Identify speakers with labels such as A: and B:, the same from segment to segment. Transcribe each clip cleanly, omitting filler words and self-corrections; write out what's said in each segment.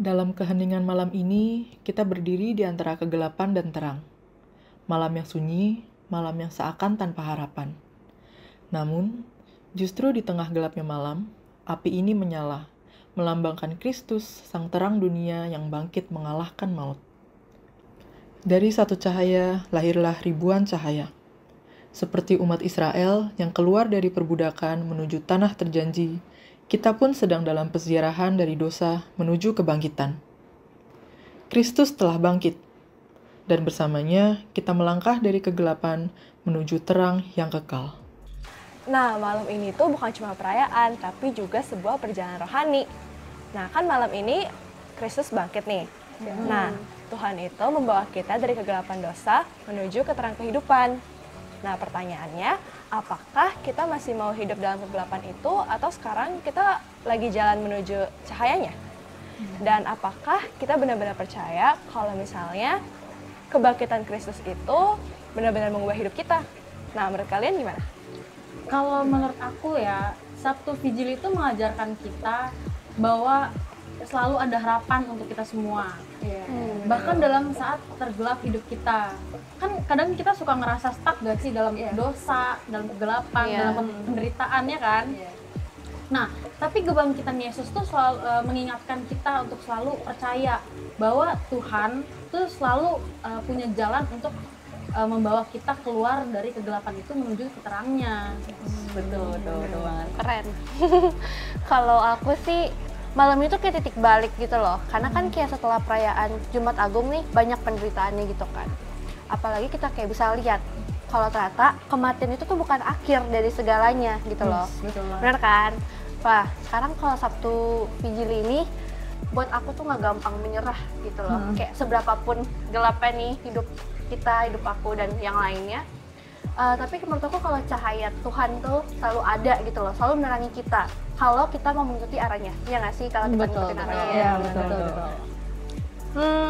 A: Dalam keheningan malam ini, kita berdiri di antara kegelapan dan terang. Malam yang sunyi, malam yang seakan tanpa harapan. Namun, justru di tengah gelapnya malam, api ini menyala, melambangkan Kristus, sang terang dunia yang bangkit mengalahkan maut. Dari satu cahaya, lahirlah ribuan cahaya. Seperti umat Israel yang keluar dari perbudakan menuju tanah terjanji, kita pun sedang dalam peziarahan dari dosa menuju kebangkitan. Kristus telah bangkit, dan bersamanya kita melangkah dari kegelapan menuju terang yang kekal.
B: Nah, malam ini tuh bukan cuma perayaan, tapi juga sebuah perjalanan rohani. Nah, kan malam ini Kristus bangkit nih. Nah, Tuhan itu membawa kita dari kegelapan dosa menuju ke terang kehidupan. Nah, pertanyaannya, apakah kita masih mau hidup dalam kegelapan itu atau sekarang kita lagi jalan menuju cahayanya? Dan apakah kita benar-benar percaya kalau misalnya kebangkitan Kristus itu benar-benar mengubah hidup kita? Nah, menurut kalian gimana?
C: Kalau menurut aku ya, Sabtu Vigil itu mengajarkan kita bahwa selalu ada harapan untuk kita semua. Bahkan dalam saat tergelap hidup kita. Kan kadang kita suka ngerasa stuck gak sih dalam dosa, dalam kegelapan, dalam penderitaan ya kan? Nah, tapi kebangkitan Yesus tuh selalu mengingatkan kita untuk selalu percaya bahwa Tuhan tuh selalu punya jalan untuk membawa kita keluar dari kegelapan itu menuju ke terangnya.
D: Betul banget. Keren. Kalau aku sih malam itu kayak titik balik gitu loh, karena kan kayak setelah perayaan Jumat Agung nih banyak penderitaannya gitu kan. Apalagi kita kayak bisa lihat kalau ternyata kematian itu tuh bukan akhir dari segalanya gitu loh. Bener kan? Wah, sekarang kalau Sabtu Vigil ini buat aku tuh nggak gampang menyerah gitu loh. Kayak seberapapun gelapnya nih hidup kita, hidup aku dan yang lainnya. Tapi menurut aku kalau cahaya Tuhan tuh selalu ada gitu loh, selalu menerangi kita kalau kita mau mengikuti arahnya. Iya nggak sih? Kalau kita mengikuti arahnya.
C: Iya, betul.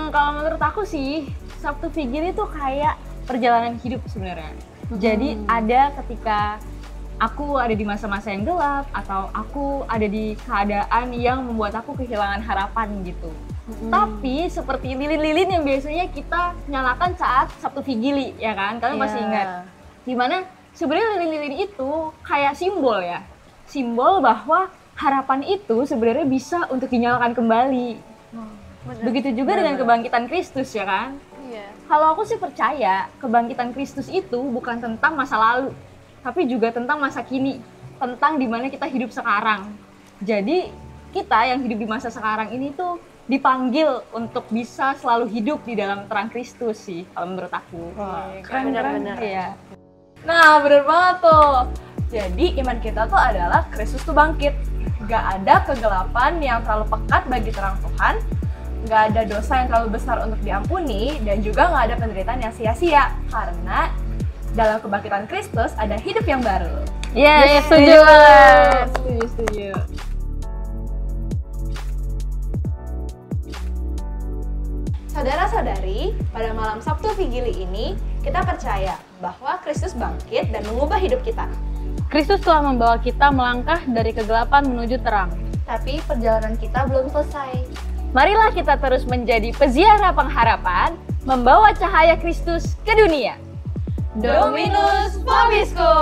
E: Kalau menurut aku sih, Sabtu Vigil itu kayak perjalanan hidup sebenarnya. Jadi ada ketika aku ada di masa-masa yang gelap atau aku ada di keadaan yang membuat aku kehilangan harapan gitu. Tapi seperti lilin-lilin yang biasanya kita nyalakan saat Sabtu Vigili, ya kan? Kalian masih ingat? Dimana sebenarnya lilin-lilin itu kayak simbol ya. Simbol bahwa harapan itu sebenarnya bisa untuk dinyalakan kembali. Begitu juga dengan kebangkitan Kristus, ya kan? Kalau aku sih percaya kebangkitan Kristus itu bukan tentang masa lalu, tapi juga tentang masa kini, tentang dimana kita hidup sekarang. Jadi kita yang hidup di masa sekarang ini tuh dipanggil untuk bisa selalu hidup di dalam terang Kristus sih, kalau menurut aku.
B: Keren.
E: Iya.
B: Nah, bener banget tuh. Jadi iman kita tuh adalah Kristus tuh bangkit. Gak ada kegelapan yang terlalu pekat bagi terang Tuhan. Gak ada dosa yang terlalu besar untuk diampuni. Dan juga gak ada penderitaan yang sia-sia. Karena dalam kebangkitan Kristus ada hidup yang baru.
E: Yes, setuju. Setuju.
B: Saudara-saudari, pada malam Sabtu Vigili ini, kita percaya bahwa Kristus bangkit dan mengubah hidup kita.
C: Kristus telah membawa kita melangkah dari kegelapan menuju terang.
B: Tapi perjalanan kita belum selesai.
E: Marilah kita terus menjadi peziarah pengharapan, membawa cahaya Kristus ke dunia.
B: Dominus Vobiscum!